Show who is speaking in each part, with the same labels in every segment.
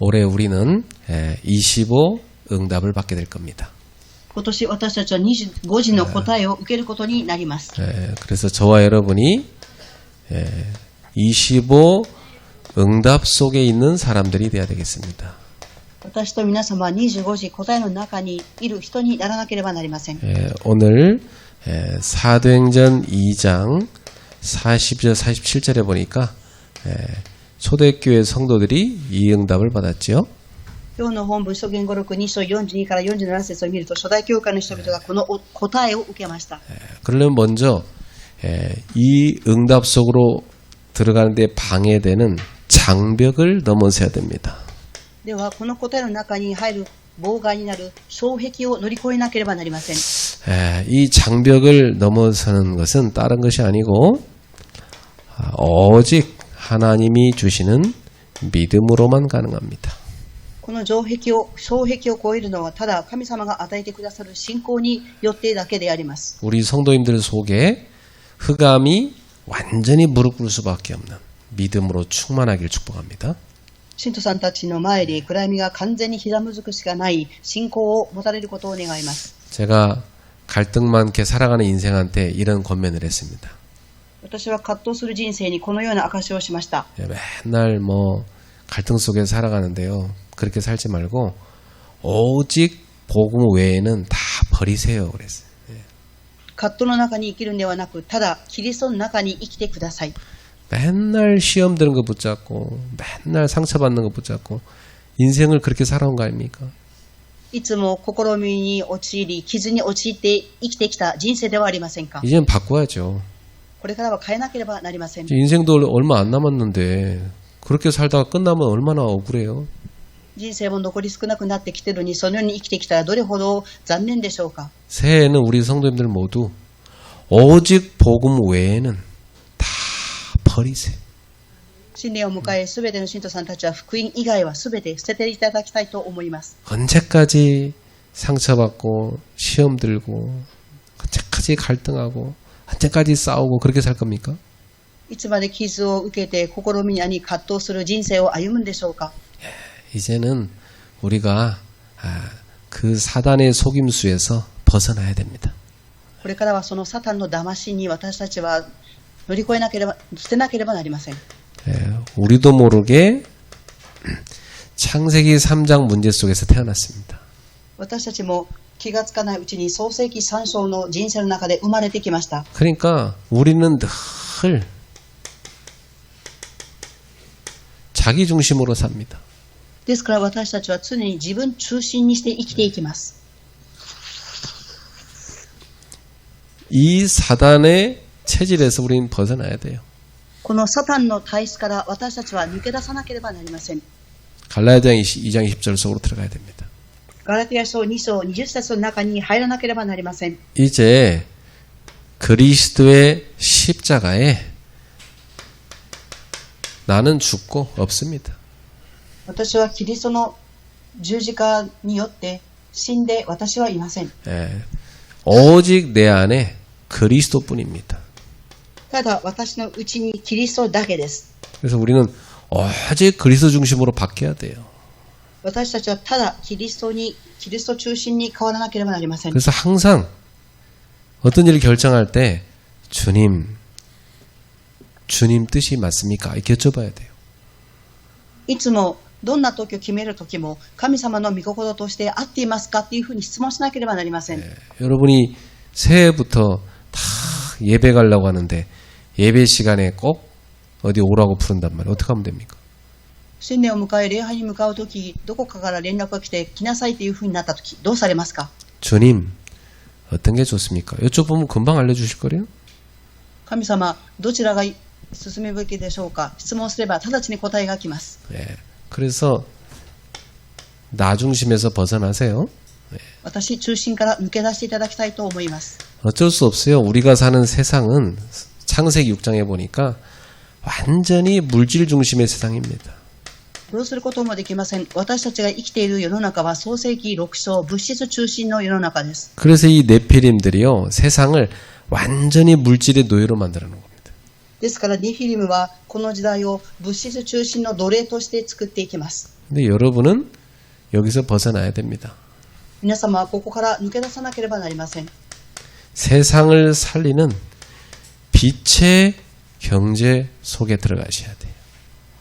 Speaker 1: 올해 우리는 25 응답을 받게 될 겁니다.
Speaker 2: 今年私たちは25時の答えを受けることになります。
Speaker 1: 그래서 저와 여러분이 25 응답 속에 있는 사람들이 되어야 되겠습니다.
Speaker 2: 私と皆様は25時答えの中にいる人にならなければなりません。
Speaker 1: 오늘 사도행전 2장 40절 47절에 보니까 초대교회 성도들이 이 응답을 받았죠.
Speaker 2: 今日の本文、使徒言語録2章42から47節を見ると、初代教会の人々がこの答えを受けました。
Speaker 1: 그러려면 먼저 이 응답 속으로 들어가는 데 방해되는 장벽을 넘어서야 됩니다.
Speaker 2: では、この答えの中に入る妨害になる障壁を乗り越えなければなりません。
Speaker 1: 이 장벽을 넘어서는 것은 다른 것이 아니고 오직 하나님이 주시는 믿음으로만 가능합니다.
Speaker 2: この障壁を越えるのはただ神様が与えてくださる信仰によってだけであります。
Speaker 1: 우리 성도님들 속에 흑암이 완전히 무릎 꿇을 수밖에 없는 믿음으로 충만하길 축복합니다.
Speaker 2: 信徒さんたちの前で暗闇が完全にひざむずくしかない信仰を持たれることを願います。
Speaker 1: 제가 갈등 많게 살아가는 인생한테 이런 권면을 했습니다.
Speaker 2: 私は葛藤する人生にこのような証しをしました。
Speaker 1: 맨날 갈등 속에 살아가는데요. 그렇게 살지 말고 오직 복음 외에는 다 버리세요. 그랬어요.
Speaker 2: 葛藤の中に生きるんではなく、ただキリストの中に生きてください。
Speaker 1: 맨날 시험 드는 거 붙잡고 맨날 상처받는 거 붙잡고 인생을 그렇게 살아온 거 아닙니까?
Speaker 2: いつも試みに陥り、傷に陥って生きてきた人生ではありませんか。
Speaker 1: 이제는 바꿔야죠.
Speaker 2: これからは変えなければなりません。
Speaker 1: 인생도 얼마 안 남았는데 그렇게 살다가 끝나면 얼마나 억울해요.
Speaker 2: 人生も残り少なくなってきているのに、そのように生きてきたらどれほど残念でしょうか。
Speaker 1: 새해에는 우리 성도님들 모두 오직 복음 외에는 다 버리세요.
Speaker 2: 新年を迎え、すべての信徒さんたちは福音以外はすべて捨てていただきたいと思います。
Speaker 1: 언제까지 상처받고 시험 들고 언제까지 갈등하고 언제까지 싸우고 그렇게 살 겁니까?
Speaker 2: いつまで傷を受けて試みに葛藤する人生を歩むんでしょうか。
Speaker 1: 이제는 우리가 그 사단의 속임수에서 벗어나야 됩니다.
Speaker 2: これからはそのサタンの騙しに私たちは乗り越えなければ、捨てなければなりません。
Speaker 1: 우리도 모르게 창세기 3장 문제 속에서 태어났습니다.
Speaker 2: 私たちも気がつかないうちに創世記3章の人生の中で生まれてきました。
Speaker 1: 그러니까 우리는 늘 자기 중심으로 삽니다.
Speaker 2: ですから私たちは常に自分中心にして生きていきます。
Speaker 1: 이 사단의 체질에서 우리는 벗어나야 돼요.
Speaker 2: このサタンの体質から私たちは抜け出さなければなりません。
Speaker 1: 갈라디아 2장 20절 속으로 들어가야 됩니다.
Speaker 2: ガラテヤ書2章20節の中に入らなければなりません。
Speaker 1: 이제 그리스도의 십자가에 나는 죽고 없습니다.
Speaker 2: 私はキリストの十字架によって死んで私はいません。
Speaker 1: 오직 내 안에 그리스도뿐입니다.
Speaker 2: ただ私のうちにキリストだけです。
Speaker 1: 그래서 우리는 오직 그리스도 중심으로 바뀌어야 돼요.
Speaker 2: 私たちはただキリスト中心に変わらなければなりません。
Speaker 1: 그래서 항상 어떤 일을 결정할 때 주님 뜻이 맞습니까? 이렇게 여쭤봐야 돼요.
Speaker 2: いつもどんな時を決める時も神様の御心として合っていますかっていうふうに質問しなければなりません。
Speaker 1: 여러분이 새해부터 다 예배 가려고 하는데 예배 시간에 꼭 어디 오라고 부른단 말이에요. 어떻게 하면 됩니까?
Speaker 2: 新年を迎え礼拝に向かう時、どこかから連絡が来て来なさいというふうになった時、どうされますか？
Speaker 1: 주님 어떤 게 좋습니까? 여쭤보면 금방 알려주실 거래요.
Speaker 2: 神様、どちらが進むべきでしょうか？質問すれば直ちに答えが来ます。
Speaker 1: 그래서 나 중심에서 벗어나세요.
Speaker 2: 私中心から抜け出していただきたいと思います。
Speaker 1: 어쩔 수 없어요. 우리가 사는 세상은 창세기 6장에 보니까 완전히 물질 중심의 세상입니다.
Speaker 2: どうすることもできません。私たちが生きている世の中は創世記6章、物質中心の世の中です。
Speaker 1: 그래서 이 네피림들이요 세상을 완전히 물질의 노예로 만들어 놓은 겁니다.
Speaker 2: ですからネフィリムはこの時代を物質中心の奴隷として作っていきます。
Speaker 1: 근데 여러분은 여기서 벗어나야 됩니다.
Speaker 2: 皆様はここから抜け出さなければなりません。
Speaker 1: 세상을 살리는 빛의 경제 속에 들어가셔야 돼요.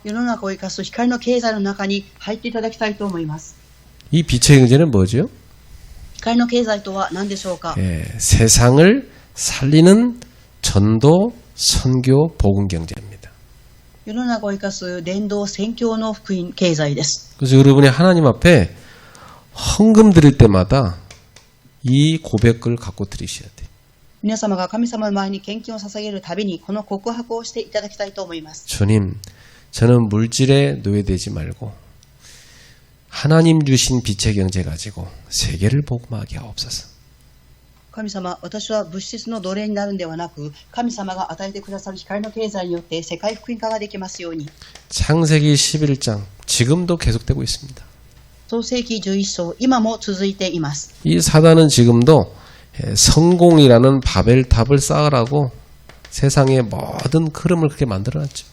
Speaker 2: 世の中を生かす光の経済の中に入っていただきたいと思います。
Speaker 1: 이 빛의 경제는 뭐죠?
Speaker 2: 光の経済とは何でしょうか。
Speaker 1: 세상을 살리는 전도, 선교, 복음 경제입니다.
Speaker 2: 世の中を生かす伝道宣教の福音経済です。
Speaker 1: 그래서 여러분이 하나님 앞에 헌금 드릴 때마다 이 고백을 갖고 드리셔야 돼요.
Speaker 2: 皆様が神様の前に献金を捧げるたびにこの告白をしていただきたいと思います。
Speaker 1: 주님, 저는 물질에 노예되지 말고 하나님 주신 빛의 경제 가지고 세계를 복음하게 하옵소서.
Speaker 2: 神様、私は物質の奴隷になるんではなく、神様が与えてくださる光の経済によって世界福音化ができますように。
Speaker 1: 창세기 11장 지금도 계속되고 있습니다.
Speaker 2: 創世記11章、今も続いています。
Speaker 1: 이 사단은 지금도 성공이라는 바벨탑을 쌓으라고 세상의 모든 흐름을 그렇게 만들어놨죠.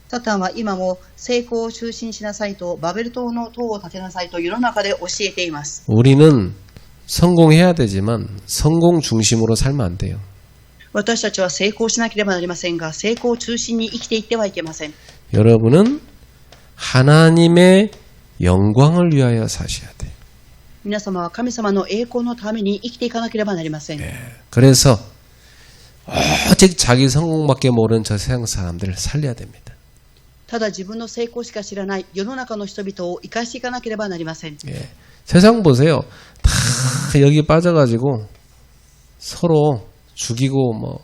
Speaker 2: サタンは今も成功を中心しなさいと、バベル塔の塔を建てなさいと世の中で教えています。
Speaker 1: 우리는 성공해야 되지만 성공 중심으로 살면 안 돼요.
Speaker 2: 私たちは成功しなければなりませんが、成功を中心に生きていってはいけません。
Speaker 1: 여러분은 하나님의 영광을 위하여 사셔야 돼요.
Speaker 2: 皆様は神様の栄光のために生きていかなければなりません。
Speaker 1: 그래서 오직 자기 성공밖에 모르는 저 세상 사람들을 살려야 됩니다.
Speaker 2: ただ自分の成功しか知らない世の中の人々を生かしていかなければなりません。
Speaker 1: 세상 보세요. 다 여기 빠져가지고 서로 죽이고 뭐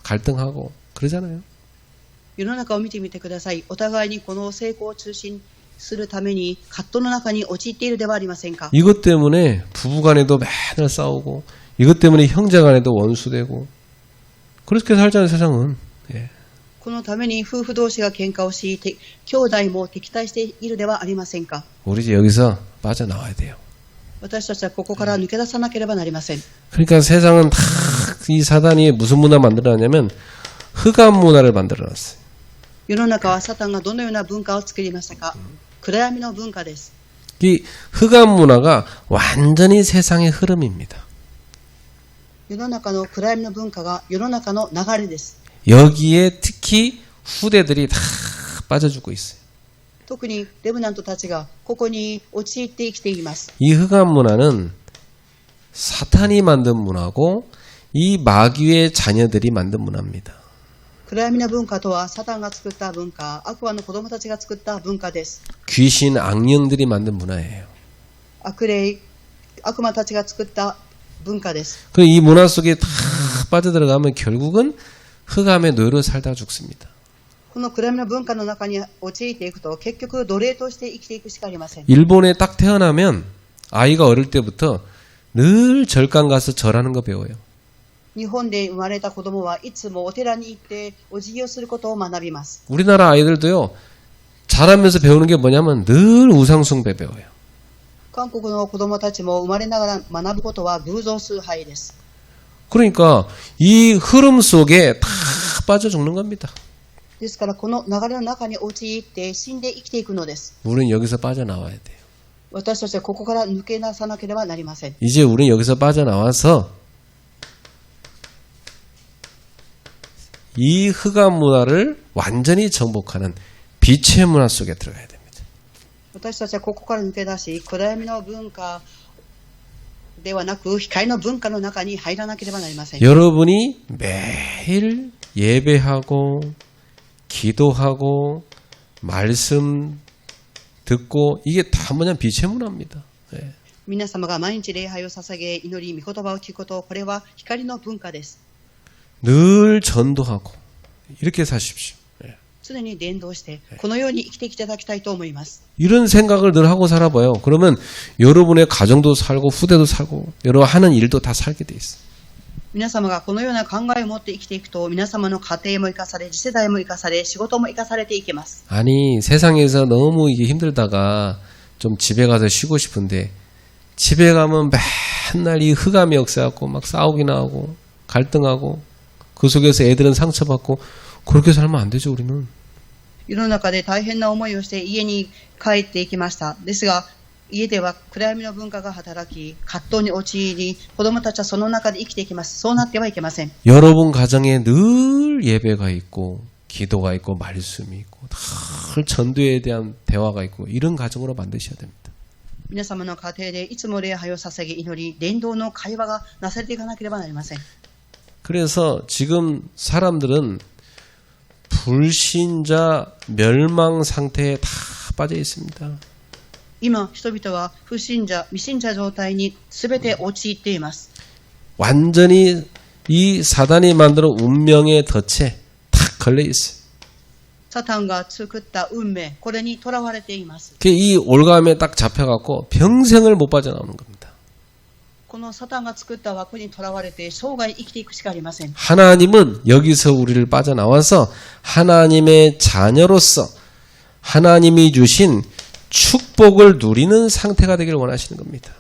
Speaker 1: 갈등하고 그러잖아요.
Speaker 2: 世の中を見てみてください。お互いにこの成功を中心するために葛藤の中に陥っているではありませんか。
Speaker 1: 이것 때문에 부부간에도 맨날 싸우고 이것 때문에 형제간에도 원수되고 그렇게 살잖아요. 세상은.
Speaker 2: このために夫婦同士が喧嘩をし、兄弟も敵対しているではありませんか。
Speaker 1: 우리 이제 여기서 빠져나와야 돼요.
Speaker 2: 私たちはここから抜け出さなければなりません。
Speaker 1: 그러니까 세상은 다 이 사단이 무슨 문화 만들어놨냐면 흑암 문화를 만들어놨어요.
Speaker 2: 世の中はサタンがどのような文化を作りましたか。暗闇の文化です。
Speaker 1: 이 흑암 문화가 완전히 세상의 흐름입니다.
Speaker 2: 世の中の暗闇の文化が世の中の流れです。
Speaker 1: 여기에 특히 후대들이 다 빠져 죽고 있어요.
Speaker 2: 特にレブナントたちがここに陥って生きています。
Speaker 1: 이 흑암 문화는 사탄이 만든 문화고 이 마귀의 자녀들이 만든 문화입니다.
Speaker 2: 暗闇の文化とはサタンが作った文化、悪魔の子供たちが作った文化です。
Speaker 1: 귀신 악령들이 만든 문화예요.
Speaker 2: 悪霊、悪魔たちが作った文化です。
Speaker 1: 그리고 이 문화 속에 다 빠져들어가면 결국은 흑암의 노예로 살다가 죽습니다.
Speaker 2: この暗闇の文化の中に陥っていくと結局奴隷として生きていくしかありません。
Speaker 1: 일본에 딱 태어나면 아이가 어릴 때부터 늘 절간 가서 절하는 거 배워요.
Speaker 2: 日本で生まれた子供はいつもお寺に行ってお辞儀をすることを学びます。
Speaker 1: 우리나라 아이들도요. 자라면서 배우는 게 뭐냐면 늘 우상숭배 배워요.
Speaker 2: 韓国の子供たちも生まれながら学ぶことは偶像崇拝です。
Speaker 1: 그러니까 이 흐름 속에 다 빠져 죽는 겁니다.
Speaker 2: ですからこの流れの中に陥って死んで生きていくのです。
Speaker 1: 우리는 여기서 빠져나와야 돼요.
Speaker 2: 私たちはここから抜け出さなければなりません。
Speaker 1: 이제 우리는 여기서 빠져나와서 이 흑암 문화를 완전히 정복하는 빛의 문화 속에 들어가야 됩니다.
Speaker 2: 私たちはここから抜け出し、暗闇の文化ではなく光の文化の中に入らなければなりません。
Speaker 1: 여러분이 매일 예배하고 기도하고 말씀 듣고 이게 다 뭐냐 빛의 문화입니다.
Speaker 2: 皆様が毎日礼拝を捧げ、祈り、御言葉を聞くこと、これは光の文化です。
Speaker 1: 늘 전도하고 이렇게 사십시오.
Speaker 2: 常に伝道して、このように生きていただきたいと思います。
Speaker 1: 이런 생각을 늘 하고 살아봐요. 그러면 여러분의 가정도 살고 후대도 살고 여러분 하는 일도 다 살게 돼 있어요.
Speaker 2: 皆様がこのような考えを持って生きていくと、皆様の家庭も生かされ、次世代も生かされ、仕事も生かされていきます。
Speaker 1: 아니 세상에서 너무 이게 힘들다가 좀 집에 가서 쉬고 싶은데 집에 가면 맨날 이 흑암이 역사하고 막 싸우기나 하고 갈등하고 그 속에서 애들은 상처받고 그렇게 살면 안 되죠, 우리는.
Speaker 2: 世の中で大変な思いをして家に帰っていきました。ですが、家では暗闇の文化が働き、葛藤に陥り、子供たちはその中で生きていきます。そうなってはいけません。
Speaker 1: 여러분 가정에 늘 예배가 있고 기도가 있고 말씀이 있고 늘 전도에 대한 대화가 있고 이런 가정으로 만드셔야 됩니다.
Speaker 2: 皆様の家庭でいつも礼拝を捧げ祈り、伝道の会話がなされていかなければなりません。
Speaker 1: 그래서 지금 사람들은 불신자 멸망 상태에 다 빠져 있습니다.
Speaker 2: 今、人々は不信者、未信者状態に全て陥っています。
Speaker 1: 완전히 이 사단이 만드는 운명의 덫에 탁 걸려 있어요.
Speaker 2: サタンが作った運命、これにとらわれています。
Speaker 1: 이 올가움에 딱 잡혀갖고 평생을 못 빠져나오는 겁니다.
Speaker 2: このサタンが作った枠にとらわれて生涯生きていくしかありません。
Speaker 1: 하나님은 여기서 우리를 빠져나와서 하나님의 자녀로서 하나님이 주신 축복을 누리는 상태가 되길 원하시는 겁니다.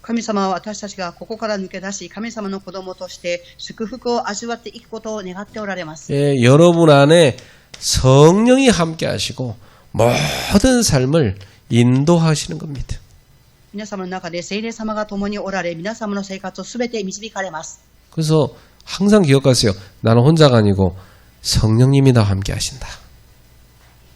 Speaker 2: 神様は私たちがここから抜け出し、神様の子供として祝福を味わっていくことを願っておられます。
Speaker 1: 예, 여러분 안에 성령이 함께 하시고 모든 삶을 인도하시는 겁니다.
Speaker 2: 皆様の中で聖霊様が共におられ、皆様の生活をすべて導かれます。
Speaker 1: 그래서 항상 기억하세요. 나는 혼자가 아니고 성령님이 나와 함께 하신다.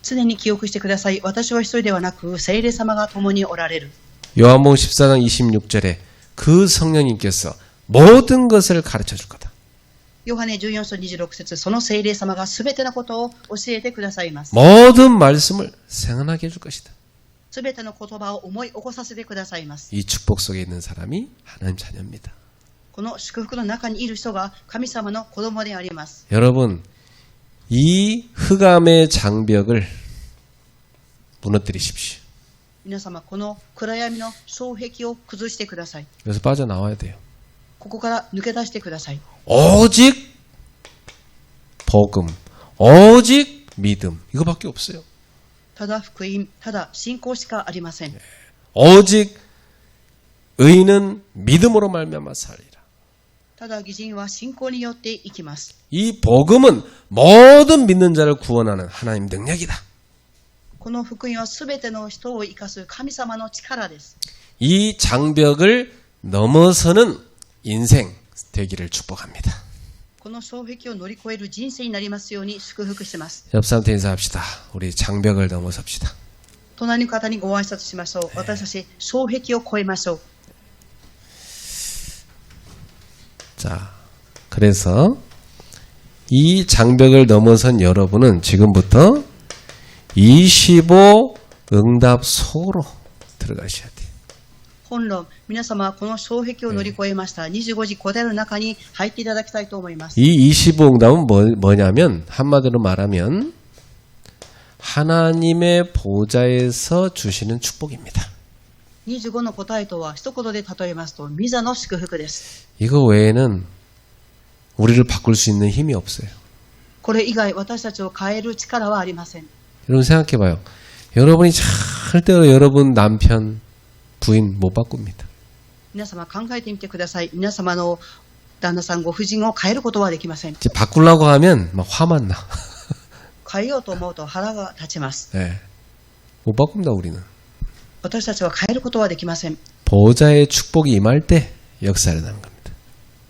Speaker 2: 常に記憶してください。私は一人ではなく、聖霊様が共におられる。
Speaker 1: 요한복음 14장 26절에 그 성령님께서 모든 것을 가르쳐 줄 거다.
Speaker 2: ヨハネ14章26節、その聖霊様がすべてのことを教えてくださいます。
Speaker 1: 모든 말씀을 생각나게 해줄 것이다.
Speaker 2: すべての言葉を思い起こさせてくださいます。
Speaker 1: 이 축복 속에 있는 사람이 하나님 자녀입니다.
Speaker 2: この祝福の中にいる人が神様の子供であります。
Speaker 1: 여러분, 이 흑암의 장벽을 무너뜨리십시오.
Speaker 2: 皆様、この暗闇の障壁を崩してください。
Speaker 1: 그래서 빠져나와야 돼요.
Speaker 2: ここから抜け出してください。
Speaker 1: 오직 복음, 오직 믿음, 이거밖에 없어요.
Speaker 2: ただ福音、ただ信仰しかありません。
Speaker 1: 오직 의인은 믿음으로 말미암아 살리라.
Speaker 2: ただ義人は信仰によって生きます。
Speaker 1: 이 복음은 모든 믿는 자를 구원하는 하나님 능력이다.
Speaker 2: この福音はすべての人を生かす神様の力です。
Speaker 1: 이 장벽을 넘어서는 인생 되기를 축복합니다.
Speaker 2: この障壁を乗り越える人生になりますように祝福します。
Speaker 1: 옆 사람한테 인사합시다. 우리 장벽을 넘어섭시다.
Speaker 2: 隣の方にご挨拶しましょう。私たち障壁を越えましょう。
Speaker 1: 자, 그래서 이 장벽을 넘어선 여러분은 지금부터 25 응답 속으로 들어가셔야 돼요.
Speaker 2: 本論、皆様はこの障壁を乗り越えました。25時答えの中に入っていただきたいと思います。
Speaker 1: 이 25 응답은 뭐냐면 한마디로 말하면 하나님의 보좌에서 주시는 축복입니다.
Speaker 2: 25の答えとは一言で例えますと、御座の祝福です。
Speaker 1: 이거 외에는 우리를 바꿀 수 있는 힘이 없어요.
Speaker 2: これ以外私たちを変える力はありません。
Speaker 1: 여러분 생각해봐요. 여러분이 절대로 여러분 남편, 부인 못 바꿉니다.
Speaker 2: 皆様考えてみてください。皆様の旦那さんご婦人を変えることはできません。
Speaker 1: 이제 바꾸려고 하면 막 화만 나.
Speaker 2: 変えようと思うと腹が立ちます。
Speaker 1: 네. 못 바꾼다 우리는.
Speaker 2: 私たちは変えることはできません。
Speaker 1: 보좌의 축복이 임할 때 역사를 나는 겁니다.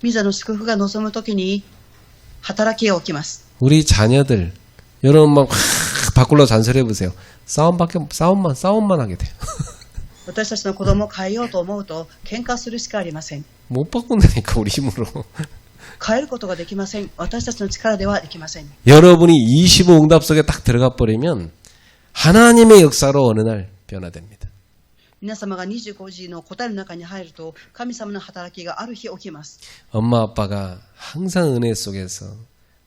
Speaker 2: 御座の祝福が望むときに働きが起きます。
Speaker 1: 우리 자녀들 여러분 막 바꾸려고 잔소리해 보세요. 싸움만 하게 돼요.
Speaker 2: 私たちの子供を変えようと思うと喧嘩するしかありません。
Speaker 1: 못 바꾼다니까 우리 힘으로.
Speaker 2: 変えることができません。私たちの力ではできません。
Speaker 1: 여러분이 25 응답 속에 딱 들어가 버리면 하나님의 역사로 어느 날 변화됩니다.
Speaker 2: 皆様が25時の答えの中に入ると神様の働きがある日起きます。
Speaker 1: 엄마 아빠가 항상 은혜 속에서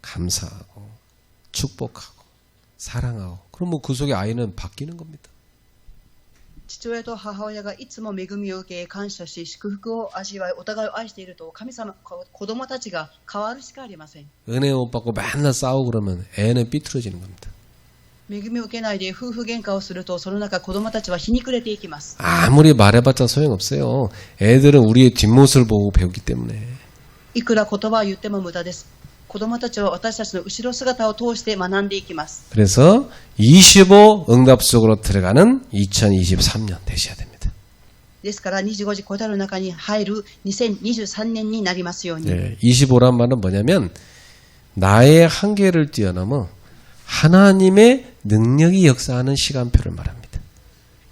Speaker 1: 감사하고 축복하고 사랑하고 그러면 그 속에 아이는 바뀌는 겁니다.
Speaker 2: 父親と母親がいつも恵みを受け感謝し祝福を味わいお互いを愛していると神様子供たちが変わるしかありません。
Speaker 1: 은혜 못 받고 맨날 싸우고 그러면 애는 삐뚤어지는 겁니다.
Speaker 2: 恵みを受けないで夫婦喧嘩をするとその中子供たちはひにくれていきます。
Speaker 1: 아무리 말해봤자 소용없어요. 애들은 우리의 뒷모습을 보고 배우기 때문에.
Speaker 2: いくら言葉を言っても無駄です。子子供たちは私たちの後ろ姿を通して学んでいきます。
Speaker 1: 그래서 25 응답 속으로 들어가는 2023년 되셔야 됩니다.
Speaker 2: ですから25時答えの中に入る2023年になりますように。
Speaker 1: 예, 25란 말은 뭐냐면 나의 한계를 뛰어넘어 하나님의 능력이 역사하는 시간표를 말합니다.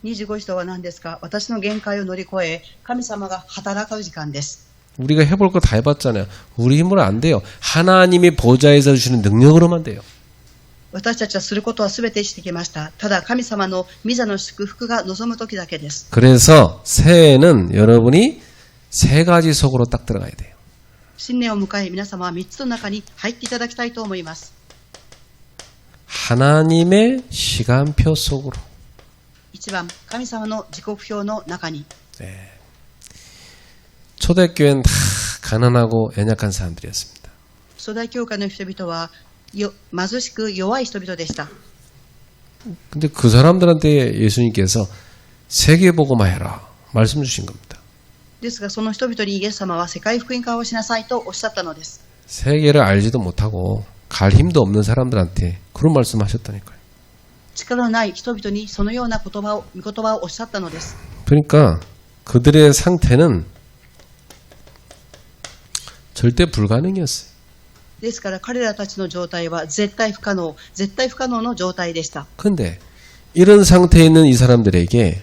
Speaker 2: 25時とは何ですか？私の限界を乗り越え、神様が働く時間です。
Speaker 1: 우리가 해볼 거 다 해봤잖아요. 우리 힘으로 안 돼요. 하나님이 보좌에서 주시는 능력으로만 돼요.
Speaker 2: 私たちはすることはすべてしてきました。ただ神様の御座の祝福が望む時だけです。
Speaker 1: 그래서 새해에는 여러분이 세 가지 속으로 딱 들어가야 돼요.
Speaker 2: 新年を迎え、皆様は3つの中に入っていただきたいと思います。
Speaker 1: 하나님의 시간표 속으로.
Speaker 2: 1番、神様の時刻表の中に。
Speaker 1: 초대교회는 다 가난하고 연약한 사람들이었습니다.
Speaker 2: 初代教会の人々は貧しく弱い人々でした。
Speaker 1: 근데 그 사람들한테 예수님께서 세계복음화 해라 말씀 주신 겁니다.
Speaker 2: ですがその人々にイエス様は世界福音化をしなさいとおっしゃったのです。
Speaker 1: 세계를 알지도 못하고 갈 힘도 없는 사람들한테 그런 말씀 하셨다니까요.
Speaker 2: 力のない人々にそのような御言葉をおっしゃったのです。
Speaker 1: 그러니까 그들의 상태는 절대 불가능이었어요.
Speaker 2: ですから彼らたちの状態は絶対不可能の状態でした。
Speaker 1: 근데 이런 상태에 있는 이 사람들에게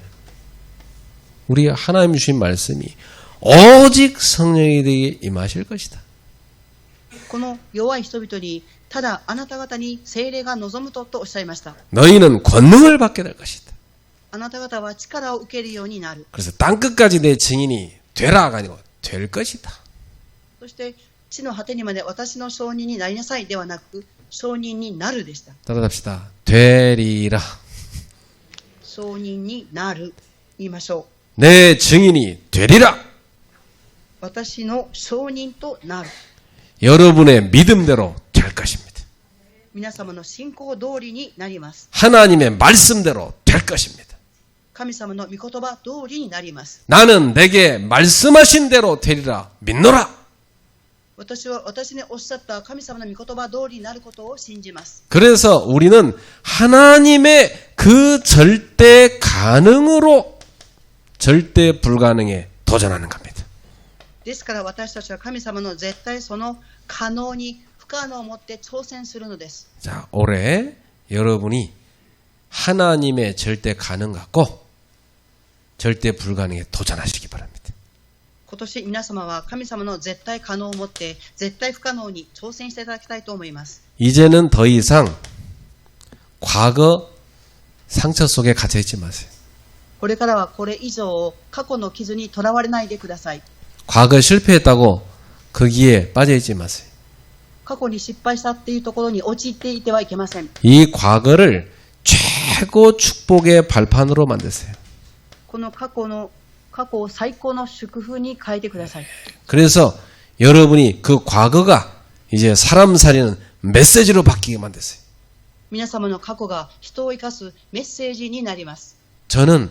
Speaker 1: 우리 하나님 주신 말씀이 오직 성령이 되게 임하실 것이다.
Speaker 2: この弱い人々にただあなた方に聖霊が望むとおっしゃいました。
Speaker 1: 너희는 권능을 받게 될 것이다.
Speaker 2: あなた方は力を受けるようになる。
Speaker 1: 그래서 땅끝까지 내 증인이 되라가 아니고 될 것이다.
Speaker 2: そして地の果てにまで私の証人になりなさいではなく証人になるでした。
Speaker 1: 따라합시다. 되리라.
Speaker 2: 証人になる言いましょう。
Speaker 1: 내 증인이 되리라.
Speaker 2: 私の証人となる。
Speaker 1: 여러분의 믿음대로 될 것입니다.
Speaker 2: 皆様の信仰通りになります。
Speaker 1: 하나님의 말씀대로 될 것입니다.
Speaker 2: 神様の御言葉通りになります。
Speaker 1: 나는 내게 말씀하신 대로 되리라 믿노라.
Speaker 2: 私は私におっしゃった神様の御言葉通りになることを信じます。
Speaker 1: 그래서 우리는 하나님의 그 절대 가능으로 절대 불가능에 도전하는 겁니다.
Speaker 2: ですから私たちは神様の絶対その可能に不可能をもって挑戦するのです。
Speaker 1: 자, 올해 여러분이 하나님의 절대 가능 갖고 절대 불가능에 도전하시기 바랍니다.
Speaker 2: 今年皆様は神様の絶対可能をもって絶対不可能に挑戦していただきたいと思います。
Speaker 1: 이제는 더 이상 과거 상처 속에 갇혀 있지 마세요.
Speaker 2: これからはこれ以上過去の傷にとらわれないでください。
Speaker 1: 과거 실패했다고 거기에 빠져 있지 마세요.
Speaker 2: 過去に失敗したっていうところに陥っていてはいけません。
Speaker 1: 이 과거를 최고 축복의 발판으로 만드세요.
Speaker 2: この過去を最高の祝福に変えてください。
Speaker 1: 그래서 여러분이 그 과거가 이제 사람 살리는 메시지로 바뀌게 만드세요.
Speaker 2: 皆様の過去が人を生かすメッセージになります。
Speaker 1: 저는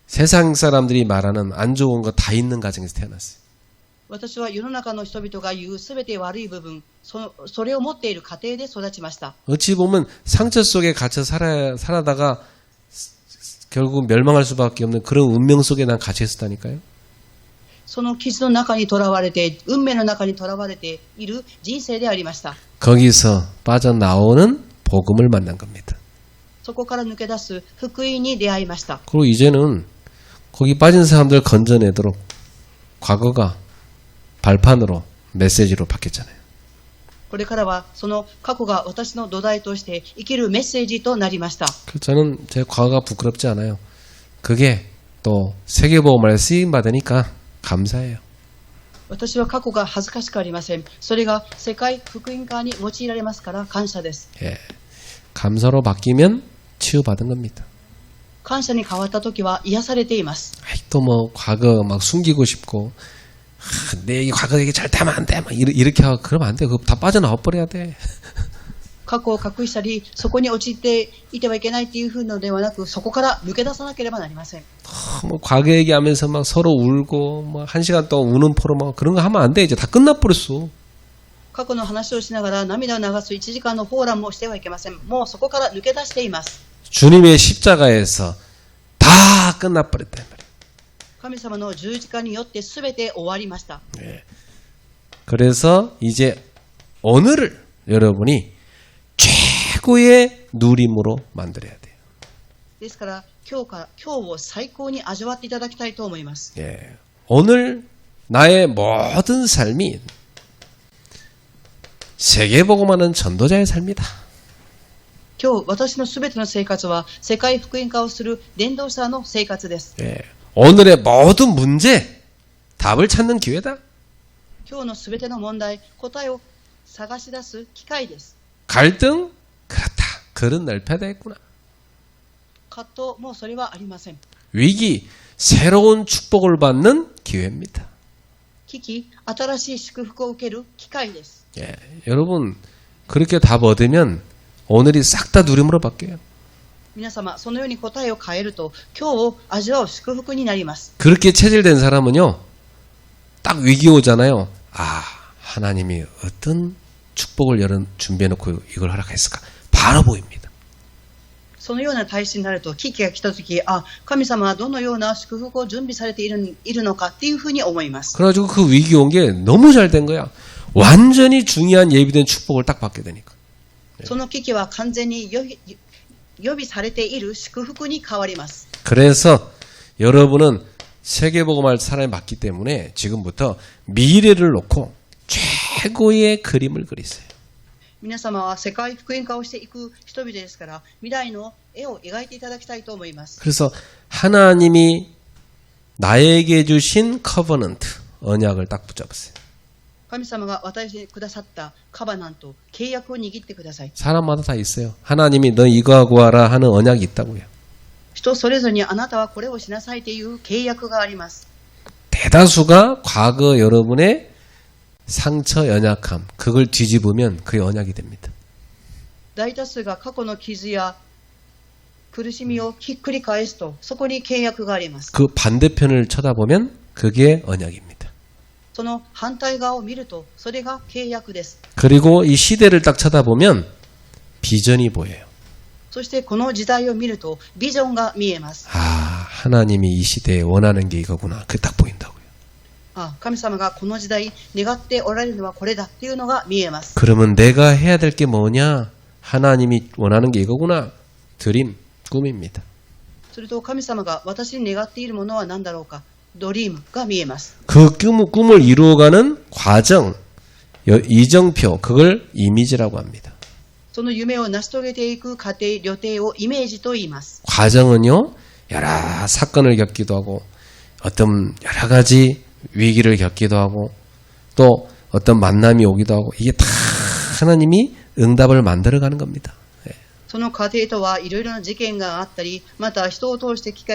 Speaker 1: 세상 사람들이 말하는 안 좋은 거 다 있는 가정에서 태어났어요.
Speaker 2: 私は世の中の人々が言うすべて悪い部分、それを持っている家庭で育ちました。
Speaker 1: 어찌 보면 상처 속에 갇혀 살아다가 결국 멸망할 수밖에 없는 그런 운명 속에 난 갇혀 있었다니까요.
Speaker 2: その傷の中にとらわれて、運命の中にとらわれている人生でありました。
Speaker 1: 거기서 빠져나오는 복음을 만난 겁니다.
Speaker 2: そこから抜け出す福音に出会いました。
Speaker 1: 그리고 이제는 거기 빠진 사람들 건져내도록 과거가 발판으로 메시지로 바뀌었잖아요.
Speaker 2: これからはその過去が私の土台として生きるメッセージとなりました。
Speaker 1: 저는 제 과거가 부끄럽지 않아요. 그게 또 세계보험에 쓰임 받으니까 감사해요.
Speaker 2: 私は過去が恥ずかしくありません。それが世界福音化に用いられますから感謝です。
Speaker 1: 예, 감사로 바뀌면 치유받은 겁니다.
Speaker 2: 感謝に変わった時は癒されています。
Speaker 1: 또 뭐 과거 막 숨기고 싶고 내 과거 얘기 절대 하면 안 돼. 막 이렇게 하고 그러면 안 돼. 그거 다 빠져나와 버려야 돼.
Speaker 2: 過去を隠したり、そこに陥っていてはいけないっていうふうのではなく、そこから抜け出さなければなりません。
Speaker 1: 뭐 과거 얘기하면서 막 서로 울고 막 1시간 동안 우는 포로 막 그런 거 하면 안 돼. 이제 다 끝나버렸어.
Speaker 2: 過去の話をしながら涙を流す1時間のフォーラムをしてはいけません。もうそこから抜け出しています。
Speaker 1: 주님의 십자가에서 다 끝나버렸단 말이에요.
Speaker 2: 神様の十字架によって全て終わりました。
Speaker 1: 그래서 이제 오늘을 여러분이 최고의 누림으로 만들어야 돼요.
Speaker 2: ですから今日を最高に味わっていただきたいと思います。
Speaker 1: 예. 오늘 나의 모든 삶이 세계복음하는 전도자의 삶이다.
Speaker 2: 今日私のすべての生活は世界福音化をする伝道者の生活です。
Speaker 1: 예. 오늘의 모든 문제 답을 찾는 기회다.
Speaker 2: 今日のすべての問題、答えを探し出す機会です。
Speaker 1: 갈등 그렇다. 그런 넓혀야 되겠구나.
Speaker 2: 葛藤もそれはありません。
Speaker 1: 위기 새로운 축복을 받는 기회입니다.
Speaker 2: 危機、新しい祝福を受ける機会です。
Speaker 1: 예. 여러분 그렇게 답 얻으면 오늘이 싹 다 누림으로 바뀌어요.
Speaker 2: 皆様、そのように答えを変えると、今日を味わう祝福になります。
Speaker 1: 그렇게 체질된 사람은요. 딱 위기 오잖아요. 아, 하나님이 어떤 축복을 준비해놓고 이걸 허락했을까? 바로 보입니다.
Speaker 2: そのような体質になると、危機が来たとき、あ、神様はどのような祝福を準備されているのかっていうふうに思います。
Speaker 1: 그래가지고 그 위기 온 게 너무 잘 된 거야. 완전히 중요한 예비된 축복을 딱 받게 되니까.
Speaker 2: その危機は完全に予備されている祝福に変わります。
Speaker 1: 그래서 여러분은 세계복음할 사람이 맞기 때문에 지금부터 미래를 놓고 최고의 그림을 그리세요.
Speaker 2: 皆様は世界福音化をしていく人々ですから、未来の絵を描いていただきたいと思います。
Speaker 1: 그래서 하나님이 나에게 주신 커버넌트 언약을 딱 붙잡으세요.
Speaker 2: 神様が与えてくださったカバナント、契約を握ってください。
Speaker 1: 사람마다 다 있어요. 하나님이 너 이거 하고 와라 하는 언약이 있다고요.
Speaker 2: 人それぞれにあなたはこれをしなさいという契約があります。
Speaker 1: 대다수가 과거 여러분의 상처 연약함 그걸 뒤집으면 그게 언약이 됩니다.
Speaker 2: 大多数が過去の傷や苦しみをひっくり返すと、そこに契約があります。
Speaker 1: 그 반대편을 쳐다보면 그게 언약입니다.
Speaker 2: その反対側を見ると、それが契約です。
Speaker 1: 그리고 이 시대를 딱 쳐다보면 비전이 보여요.
Speaker 2: そしてこの時代を見ると、ビジョンが見えます。
Speaker 1: 아, 하나님이 이 시대에 원하는 게 이거구나. 그게 딱 보인다고요.
Speaker 2: あ、神様がこの時代願っておられるのはこれだっていうのが見えます。
Speaker 1: 그러면 내가 해야 될 게 뭐냐? 하나님이 원하는 게 이거구나. 드림, 꿈입니다.
Speaker 2: すると神様が私に願っているものは何だろうか、ドリームが見えます。
Speaker 1: 그 꿈을 이루어가는 과정, 이정표, 그걸 이미지라고 합니다.
Speaker 2: その夢を成し遂げていく過程、旅程をイメージと言います。
Speaker 1: 과정은요, 여러 사건을 겪기도 하고, 어떤 여러 가지 위기를 겪기도 하고, 또 어떤 만남이 오기도 하고, 이게 다 하나님이 응답을 만들어가는 겁니다.
Speaker 2: その過程とはいろいろな事件があったり、また人を通して危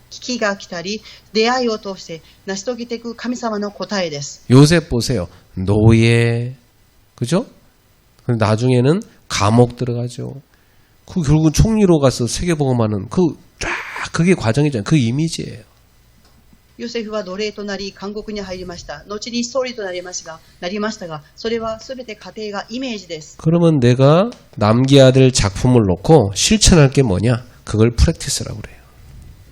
Speaker 2: 機が来たり、出会いを通して成し遂げていく神様の答えです。
Speaker 1: 요셉 보세요. 노예, 그죠? 나중에는 감옥 들어가죠. 그 결국 총리로 가서 세계복음하는 그게 과정이잖아요. 그 이미지예요.
Speaker 2: ヨセフは奴隷となり監獄に入りました。後に総理となりましたが、それはすべて過程がイメージです。
Speaker 1: 그러면 내가 남겨야 될 작품을 놓고 실천할 게 뭐냐? 그걸 프랙티스라고 그래요.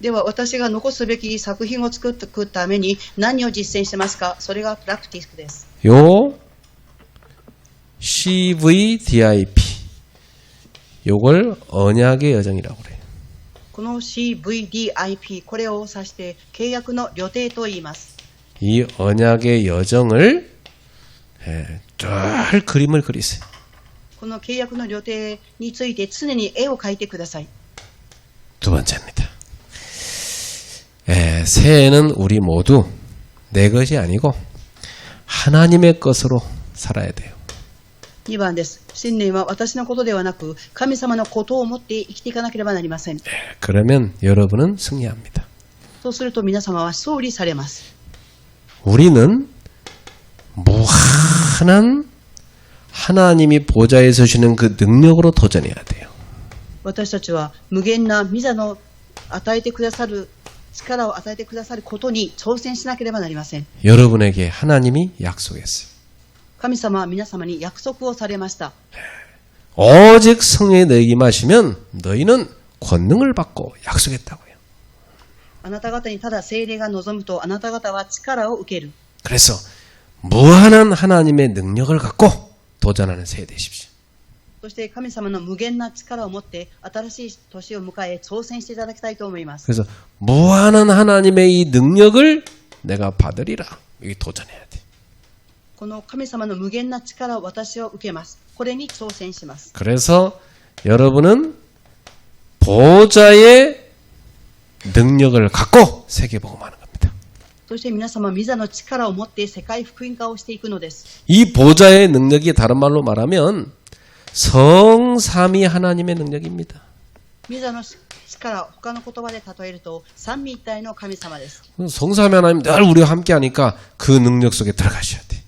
Speaker 2: では私が残すべき作品を作っていくために何を実践してますか？それがプラクティスです。
Speaker 1: 요 CVDIP 요걸 언약의 여정이라고 그래요.
Speaker 2: この CVDIP、これを指して契約の旅程と言います。
Speaker 1: 이 언약의 여정을 늘 그림을 그리세요.
Speaker 2: この契約の旅程について常に絵を描いてください。
Speaker 1: 두 번째입니다. 새해에는 우리 모두 내 것이 아니고 하나님의 것으로 살아야 돼요.
Speaker 2: 2番です。新年は私のことではなく神様のことを思って生きていかなければなりません。
Speaker 1: 그러면 여러분은 승리합니다.
Speaker 2: そうすると皆様は勝利されます。
Speaker 1: 우리는 무한한 하나님이 보좌에 서시는 그 능력으로 도전해야 돼요.
Speaker 2: 私たちは無限な御座の与えてくださる力を与えてくださることに挑戦しなければなりません。
Speaker 1: 여러분에게 하나님이 약속했어요.
Speaker 2: 神様は皆様に約束をされました。
Speaker 1: 오직 성령이 너에게 임하시면 너희는 권능을 받고 약속했다고요.
Speaker 2: あなた方にただ聖霊が望むと、あなた方は力を受ける。
Speaker 1: 그래서 무한한 하나님의 능력을 갖고 도전하는 세대 되십시오.
Speaker 2: そして神様の無限な力を持って新しい年を迎え挑戦していただきたいと思います。
Speaker 1: 그래서 무한한 하나님의 이 능력을 내가 받으리라. 여기 도전해야 돼.
Speaker 2: この神様の無限な力を私は受けます。これに挑戦します。
Speaker 1: 그래서 여러분은 보좌의 능력을 갖고 세계복음하는 겁니다.
Speaker 2: そして皆様、御座の力を持って世界福音化をしていくのです。
Speaker 1: 이 보좌의 능력이 다른 말로 말하면 성삼위 하나님의 능력입니다.
Speaker 2: 御座の力を他の言葉で例えると、三位一体の神様です。
Speaker 1: 성삼위 하나님 늘 우리와 함께 하니까 그 능력 속에 들어가셔야 돼.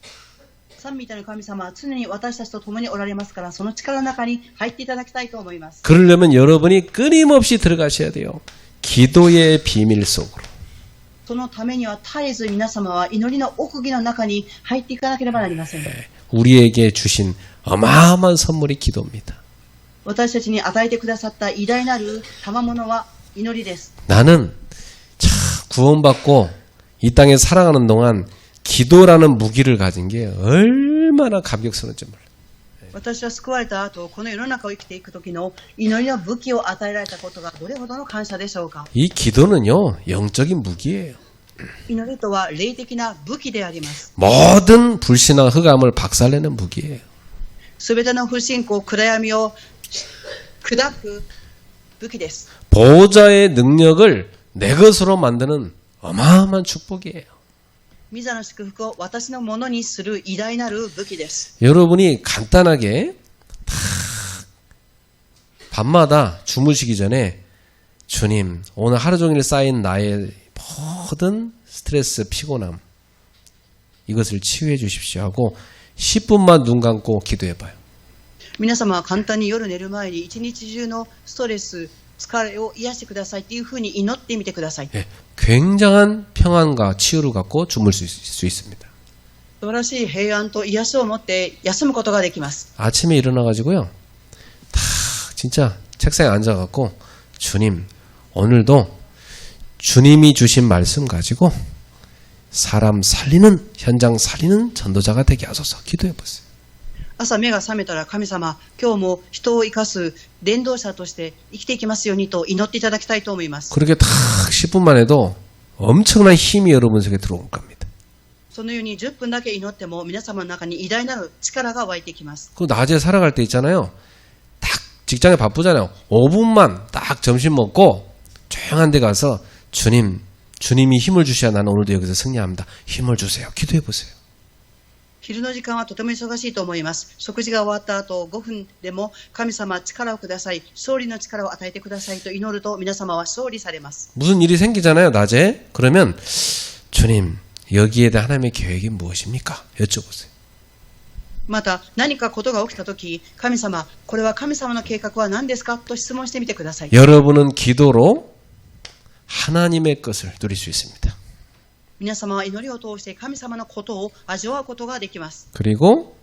Speaker 2: 三位一体の神様は常に私たちと共におられますから、その力の中に入っていただきたいと思います。
Speaker 1: 그러려면 여러분이 끊임없이 들어가셔야 돼요. 기도의 비밀 속으로.
Speaker 2: そのためには絶えず皆様は祈りの奥義の中に入っていかなければなりません。
Speaker 1: 우리에게 주신 어마어마한 선물이 기도입니다.
Speaker 2: 私たちに与えてくださった偉大なる賜物は祈りです。
Speaker 1: 나는 참 구원받고 이 땅에 살아가는 동안 기도라는 무기를 가진 게 얼마나 감격스러운지 몰라요.
Speaker 2: 私は救われた後、この世の中を生きていく時の祈りの武器を与えられたことがどれほどの感謝でしょうか。
Speaker 1: 이 기도는요, 영적인 무기예요.
Speaker 2: 祈りとは霊的な武器であります。
Speaker 1: 모든 불신앙 흑암을 박살내는 무기예요.
Speaker 2: すべての不信仰、暗闇を砕く武器です。
Speaker 1: 보호자의 능력을 내 것으로 만드는 어마어마한 축복이에요.
Speaker 2: 御座の祝福を私のものにする偉大なる武器です。
Speaker 1: 여러분이 간단하게 다 밤마다 주무시기 전에 주님, 오늘 하루 종일 쌓인 나의 모든 스트레스, 피곤함 이것을 치유해 주십시오 하고 10분만 눈 감고 기도해 봐요.
Speaker 2: 皆様は簡単に夜寝る前に一日中のストレス、疲れを癒してくださいというふうに祈ってみてください。
Speaker 1: 예, 굉장한 평안과 치유를 갖고 주무실 수 있습니다.
Speaker 2: 素晴らしい平安と癒しを持って休むことができます。
Speaker 1: 아침에 일어나가지고요. 다 진짜 책상에 앉아갖고 주님, 오늘도 주님이 주신 말씀 가지고 사람 살리는, 현장 살리는 전도자가 되게 하소서 기도해 보세요.
Speaker 2: 朝目が覚めたら神様、今日も人を生かす伝道者として生きていきますようにと祈っていただきたいと思います。
Speaker 1: 그렇게 딱 10분만 해도 엄청난 힘이 여러분 속에 들어올 겁니다.
Speaker 2: そのように10分だけ祈っても皆様の中に偉大なる力が湧いてきます。
Speaker 1: 그 낮에 살아갈 때 있잖아요. 딱 직장에 바쁘잖아요. 5분만 딱 점심 먹고 조용한 데 가서 주님이 힘을 주셔야 나는 오늘도 여기서 승리합니다. 힘을 주세요. 기도해 보세요.
Speaker 2: 昼の時間はとても忙しいと思います。食事が終わった後5分でも神様力をください。勝利の力を与えてくださいと祈ると皆様は勝利されます。
Speaker 1: 무슨 일이 생기잖아요. 낮에. 그러면 주님 여기에 대한 하나님의 계획이 무엇입니까? 여쭤보세요.
Speaker 2: また何かことが起きたとき、神様、これは神様の計画は何ですかと質問してみてください。
Speaker 1: 여러분은 기도로 하나님의 것을 누릴 수 있습니다.
Speaker 2: 皆様は祈りを通して神様のことを味わうことができます。
Speaker 1: 그리고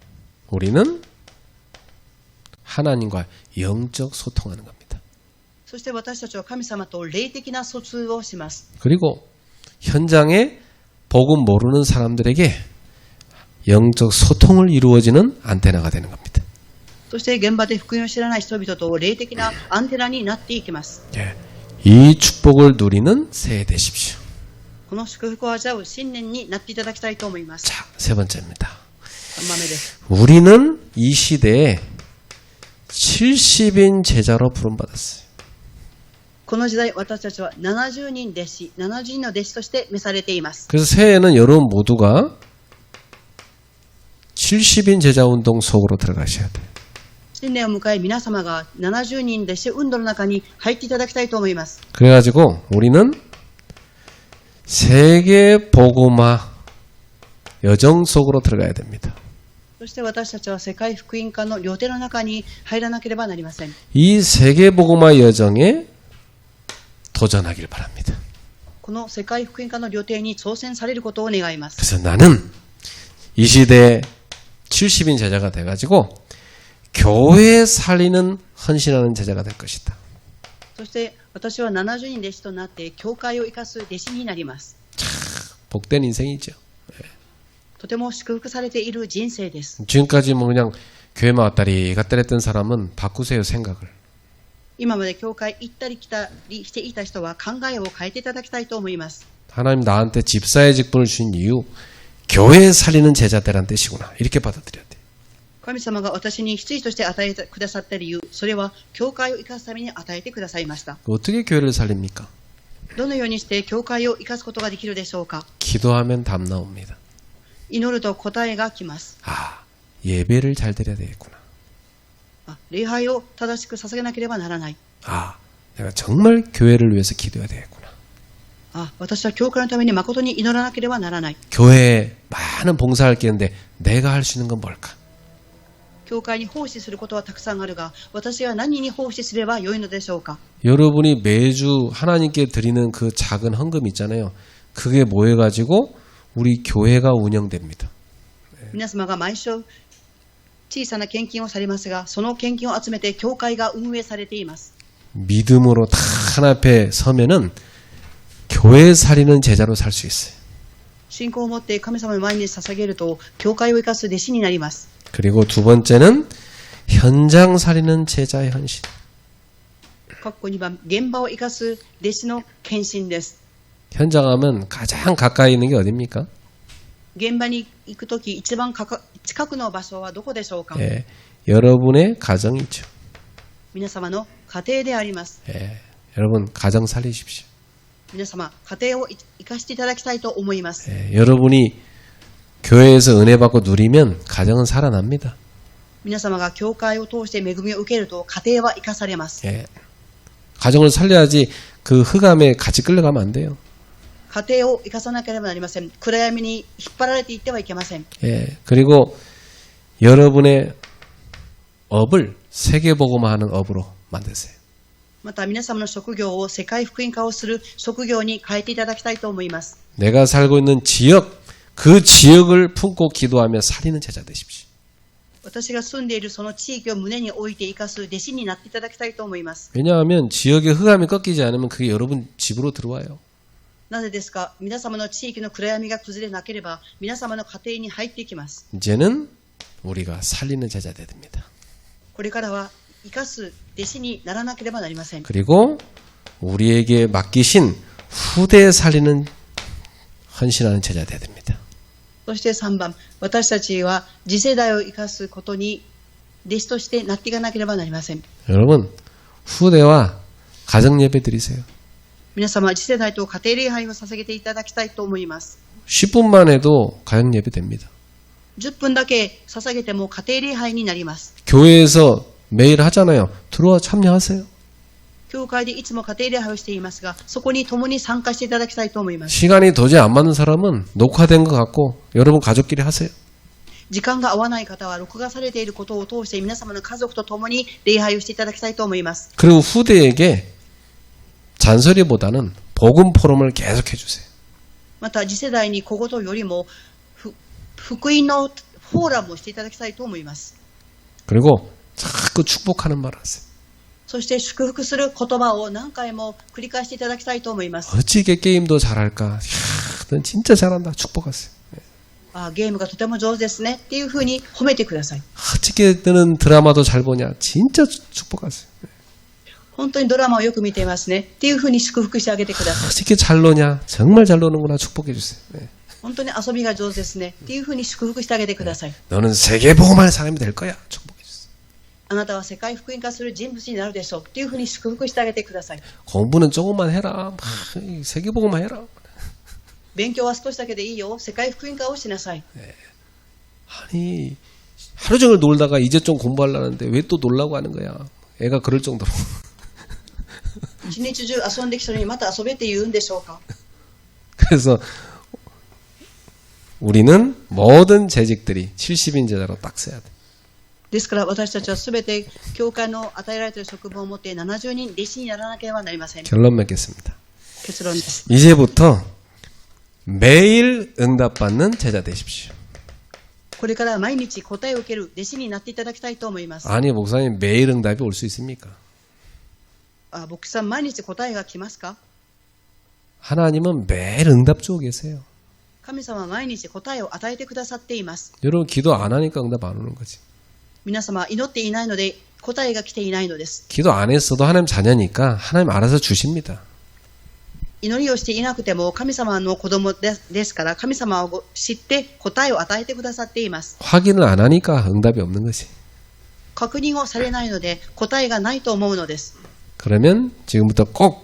Speaker 1: 우리는 하나님과 영적 소통하는 겁니다.
Speaker 2: そして私たちは神様と霊的な疎通をします。
Speaker 1: 그리고 현장에 복음 모르는 사람들에게 영적 소통을 이루어지는 안테나가 되는 겁니다.
Speaker 2: そして現場で福音を知らない人々と霊的なアンテナになっていきます。
Speaker 1: 예, 이 축복을 누리는 새해 되십시오.
Speaker 2: この祝福を味わう新年になっていただきたいと思います。
Speaker 1: 자, 세 번째입니다.
Speaker 2: 3番目です。
Speaker 1: 우리는 이 시대에 70인 제자로 부름받았어요.
Speaker 2: この時代、私たちは70人の弟子として召されています。
Speaker 1: 그래서 새해에는 여러분 모두가 70인 제자 운동 속으로 들어가셔야 돼요.
Speaker 2: 新年を迎え、皆様が70人弟子運動の中に入っていただきたいと思います。
Speaker 1: 그래가지고 우리는 세계 복음화 여정 속으로 들어가야 됩니다.
Speaker 2: そして私たちは世界福音化の旅程の中に入らなければなりません。
Speaker 1: 이 세계 복음화 여정에 도전하길 바랍니다.
Speaker 2: この世界福音化の旅程に挑戦されることを願います。
Speaker 1: 그래서 나는 이 시대에 70인 제자가 돼가지고 교회 살리는 헌신하는 제자가 될 것이다.
Speaker 2: そして私は70人弟子となって教会を生かす弟子になります。
Speaker 1: 복된 인생이죠.
Speaker 2: とても祝福されている人生です。
Speaker 1: 지금까지 뭐 그냥 교회만 왔다리 갔다리 했던 사람은 바꾸세요, 생각을.
Speaker 2: 今まで教会行ったり来たりしていた人は考えを変えていただきたいと思います。
Speaker 1: 하나님 나한테 집사의 직분을 주신 이유 교회 살리는 제자들한 뜻이구나. 이렇게 받아들여야 돼.
Speaker 2: 神様が私に羊として与えてくださった理由、それは教会を生かすために与えてくださいました。
Speaker 1: 어떻게 교회를 살립니까?
Speaker 2: どのようにして教会を生かすことができるでしょうか。
Speaker 1: 기도하면 답 나옵니다.
Speaker 2: 祈ると答えが来ます。
Speaker 1: 아, 예배를 잘 드려야 되겠구나.
Speaker 2: 礼拝を正しく捧げなければならない。
Speaker 1: 아, 내가 정말 교회를 위해서 기도해야 되겠구나.
Speaker 2: 私は教会のために誠に祈らなければならない。
Speaker 1: 교회에 많은 봉사할 게 있는데 내가 할 수 있는 건 뭘까?
Speaker 2: 教会に奉仕することはたくさんあるが、私は何に奉仕すればよいのでしょうか。
Speaker 1: 여러분이 매주 하나님께 드리는 그 작은 헌금 있잖아요. 그게 모여가지고 우리 교회가 운영됩니다.
Speaker 2: 皆様が毎週小さな献金をされますが、その献金を集めて教会が運営されています。
Speaker 1: 믿음으로 다 하나 앞에 서면은 교회 살리는 제자로 살 수 있어요.
Speaker 2: 信仰を持って神様の前に捧げると、教会を生かす弟子になります。
Speaker 1: 그리고 두 번째는 현장 살리는 제자의 헌신.
Speaker 2: 括弧2番、現場を生かす弟子の献身です。
Speaker 1: 현장 하면 가장 가까이 있는 게 어디입니까?
Speaker 2: 現場に行くとき、一番近くの場所はどこでしょうか。
Speaker 1: 예, 여러분의 가정이죠.
Speaker 2: 皆様の家庭であります。
Speaker 1: 예, 여러분 가정 살리십시오.
Speaker 2: 皆様、家庭を生かしていただきたいと思います。
Speaker 1: 예, 여러분이 교회에서 은혜 받고 누리면 가정은 살아납니다.
Speaker 2: 皆様が教会を通して恵みを受けると家庭は生かされます。
Speaker 1: 예, 가정을 살려야지 그 흑암에 같이 끌려가면 안 돼요.
Speaker 2: 家庭を生かさなければなりません。暗闇に引っ張られていってはいけません。
Speaker 1: 예, 그리고 여러분의 업을 세계복음화하는 업으로 만드세요.
Speaker 2: また皆様の職業を世界福音化をする職業に変えていただきたいと思います。
Speaker 1: 내가 살고 있는 지역, 그 지역을 품고 기도하며 살리는 제자 되십시오.
Speaker 2: 私が住んでいるその地域を胸に置いて生かす弟子になっていただきたいと思います。
Speaker 1: 왜냐하면 지역의 흑암이 꺾이지 않으면 그게 여러분 집으로 들어와요.
Speaker 2: なぜですか。皆様の地域の暗闇が崩れなければ皆様の家庭に入っていきます。
Speaker 1: 이제는 우리가 살리는 제자 돼야 됩니다.
Speaker 2: これからは生かす弟子にならなければなりません。
Speaker 1: 그리고 우리에게 맡기신 후대 살리는 헌신하는 제자 돼야 됩니다.
Speaker 2: そして3番、私たちは次世代を生かすことに弟子としてなっていかなければなりません。
Speaker 1: 여러분 후대와 가정 예배 드리세요.
Speaker 2: 皆様、次世代と家庭礼拝を捧げていただきたいと思います。
Speaker 1: 10분만 해도 가정 예배 됩니다.
Speaker 2: 10分だけ捧げても家庭礼拝になります。
Speaker 1: 교회에서 매일 하잖아요. 들어와 참여하세요.
Speaker 2: 教会でいつも家庭礼拝をしていますが、そこに共に参加していただきたいと思います。
Speaker 1: 시간이 도저히 안 맞는 사람은 녹화된 것 같고 여러분 가족끼리 하세요.
Speaker 2: 時間が合わない方は録画されていることを通して皆様の家族と共に礼拝をしていただきたいと思います。
Speaker 1: 그리고 후대에게 잔소리보다는 복음 포럼을 계속 해주세요.
Speaker 2: また次世代に小言よりも福音のフォーラムをしていただきたいと思います。
Speaker 1: 그리고 자꾸 축복하는 말 하세요.
Speaker 2: そして祝福する言葉を何回も繰り返していただきたいと思います。
Speaker 1: 어찌 이게 게임도 잘할까? 이야, 넌 진짜 잘한다. 축복하세요.
Speaker 2: ゲームがとても上手ですねっていうふうに褒めてください。
Speaker 1: 어찌게 너는 드라마도 잘 보냐? 진짜 축복하세요.
Speaker 2: 本当にドラマをよく見ていますねっていうふうに祝福してあげてください。
Speaker 1: 어찌게 잘 노냐? 정말 잘 노는구나. 축복해 주세요. 네.
Speaker 2: 本当に遊びが上手ですねっていうふうに祝福してあげてください。
Speaker 1: 너는 세계복음할 사람이 될 거야. 축복해 주세요.
Speaker 2: あなたは世界福音化する人物になるでしょうっていうふうに祝福してあげてください。
Speaker 1: 공부는 조금만 해라. 세계복음만 해라.
Speaker 2: 勉強は少しだけでいいよ。世界福音化をしなさい。
Speaker 1: 아니 하루 종일 놀다가 이제 좀 공부하려는데 왜 또 놀라고 하는 거야. 애가 그럴 정도로.
Speaker 2: 一日中遊んできたのにまた遊べって言うんでしょうか。
Speaker 1: 그래서 우리는 모든 재직들이 70인 제자로 딱 써야 돼.
Speaker 2: ですから私たちはすべて教会の与えられている職分を持って70人弟子にならなければなりません。
Speaker 1: 결론 맺겠습니다.
Speaker 2: 結論です。
Speaker 1: 이제부터 매일 응답받는 제자 되십시오.
Speaker 2: これから毎日答えを受ける弟子になっていただきたいと思います。
Speaker 1: 아니 목사님 매일 응답이 올 수 있습니까?
Speaker 2: 牧師さん、毎日答えが来ますか？
Speaker 1: 하나님은 매일 응답 주고 계세요.
Speaker 2: 神様は毎日答えを与えてくださっています。
Speaker 1: 여러분 기도 안 하니까 응답 안 오는 거지.
Speaker 2: 皆様は祈っていないので答えが来ていないのです。
Speaker 1: 기도 안 했어도 하나님 자녀니까 하나님 알아서 주십니다.
Speaker 2: 祈りをしていなくても神様の子供ですから、神様を知って答えを与えてくださっています。
Speaker 1: 확인을 안 하니까 응답이 없는 거지.
Speaker 2: 確認をされないので答えがないと思うのです。
Speaker 1: 그러면 지금부터 꼭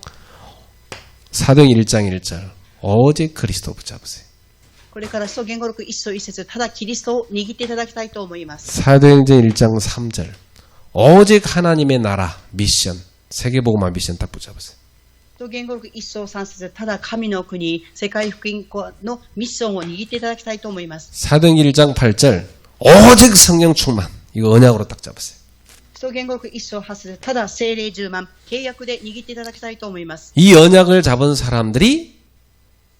Speaker 1: 사도행 1장 1절 오직 그리스도 붙잡으세요.
Speaker 2: これから使徒言語録一章一節、ただキリストを握っていただきたいと思います。
Speaker 1: 사도행전 1장 3절 오직 하나님의 나라 미션 세계복음화 미션 딱 붙잡으세요.
Speaker 2: 使徒言語録一章三節、ただ神の国、世界福音のミッションを握っていただきたいと思います。
Speaker 1: 사도행전 1장 8절 오직 성령 충만 이거 언약으로 딱 잡으세요.
Speaker 2: 使徒言語録一章八節、ただ聖霊充満、契約で握っていただきたいと思います。
Speaker 1: 이 언약을 잡은 사람들이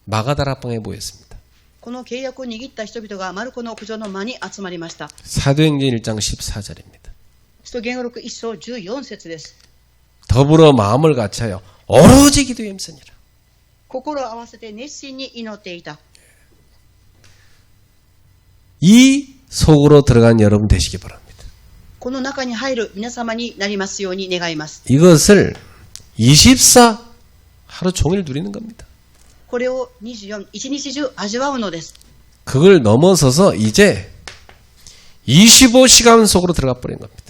Speaker 1: 마가다락방에 모였습니다.
Speaker 2: この契約を握った人々がマルコの屋上の間に集まりました。
Speaker 1: 사도행전 1장 14절입니다.
Speaker 2: 使徒言語録一章14節です。
Speaker 1: 더불어 마음을 같이하여 오로지 기도에 힘쓰니라.
Speaker 2: 心を合わせて熱心に祈っていた。
Speaker 1: 이 속으로 들어간 여러분 되시기 바랍니다.
Speaker 2: この中に入る皆様になりますように願います。
Speaker 1: 이것을 24 하루 종일 누리는 겁니다.
Speaker 2: これを24、一日中味わうのです。
Speaker 1: 그걸 넘어서서 이제 25시간 속으로 들어가 버린 겁니다.